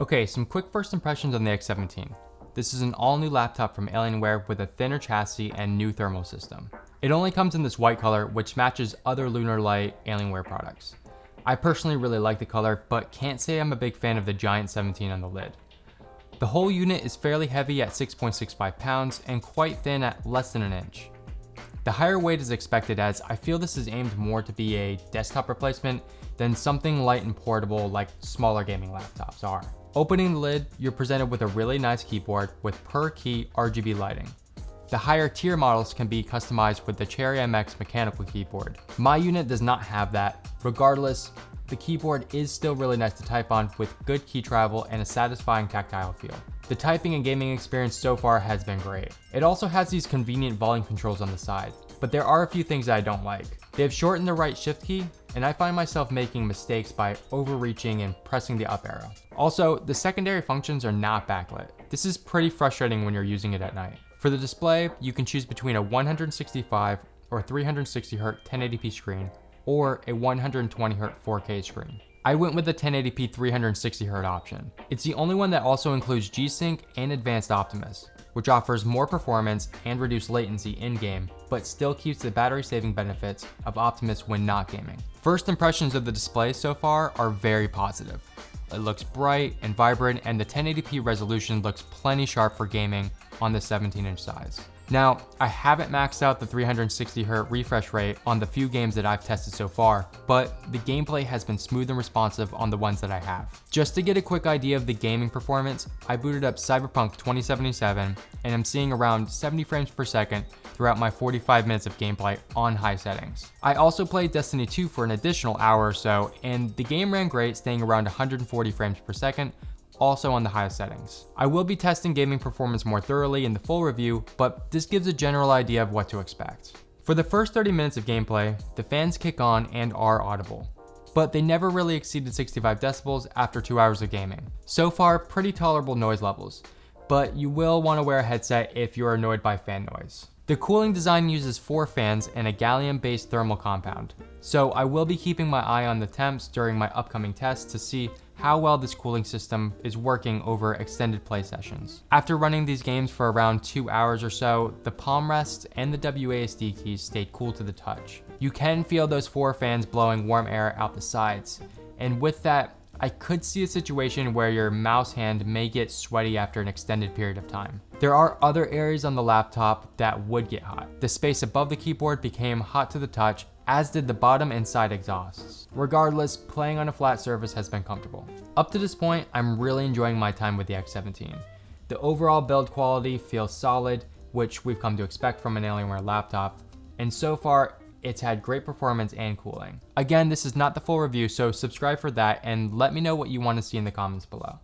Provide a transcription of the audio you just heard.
Okay, some quick first impressions on the X17. This is an all-new laptop from Alienware with a thinner chassis and new thermal system. It only comes in this white color, which matches other Lunar Light Alienware products. I personally really like the color, but can't say I'm a big fan of the giant 17 on the lid. The whole unit is fairly heavy at 6.65 pounds and quite thin at less than an inch. The higher weight is expected as I feel this is aimed more to be a desktop replacement than something light and portable like smaller gaming laptops are. Opening the lid, you're presented with a really nice keyboard with per key RGB lighting. The higher tier models can be customized with the Cherry MX mechanical keyboard. My unit does not have that. Regardless, the keyboard is still really nice to type on with good key travel and a satisfying tactile feel. The typing and gaming experience so far has been great. It also has these convenient volume controls on the side, but there are a few things that I don't like. They have shortened the right shift key, and I find myself making mistakes by overreaching and pressing the up arrow. Also, the secondary functions are not backlit. This is pretty frustrating when you're using it at night. For the display, you can choose between a 165 or 360Hz 1080p screen or a 120Hz 4K screen. I went with the 1080p 360Hz option. It's the only one that also includes G-Sync and Advanced Optimus, which offers more performance and reduced latency in-game, but still keeps the battery-saving benefits of Optimus when not gaming. First impressions of the display so far are very positive. It looks bright and vibrant, and the 1080p resolution looks plenty sharp for gaming on the 17-inch size. Now, I haven't maxed out the 360Hz refresh rate on the few games that I've tested so far, but the gameplay has been smooth and responsive on the ones that I have. Just to get a quick idea of the gaming performance, I booted up Cyberpunk 2077 and I'm seeing around 70 frames per second throughout my 45 minutes of gameplay on high settings. I also played Destiny 2 for an additional hour or so, and the game ran great, staying around 140 frames per second, also on the highest settings. I will be testing gaming performance more thoroughly in the full review, but this gives a general idea of what to expect. For the first 30 minutes of gameplay, the fans kick on and are audible, but they never really exceeded 65 decibels after 2 hours of gaming. So far, pretty tolerable noise levels, but you will want to wear a headset if you're annoyed by fan noise. The cooling design uses 4 fans and a gallium-based thermal compound, so I will be keeping my eye on the temps during my upcoming tests to see how well this cooling system is working over extended play sessions. After running these games for around 2 hours or so, the palm rests and the WASD keys stayed cool to the touch. You can feel those 4 fans blowing warm air out the sides, and with that, I could see a situation where your mouse hand may get sweaty after an extended period of time. There are other areas on the laptop that would get hot. The space above the keyboard became hot to the touch, as did the bottom and side exhausts. Regardless, playing on a flat surface has been comfortable. Up to this point, I'm really enjoying my time with the X17. The overall build quality feels solid, which we've come to expect from an Alienware laptop, and so far, it's had great performance and cooling. Again, this is not the full review, so subscribe for that and let me know what you want to see in the comments below.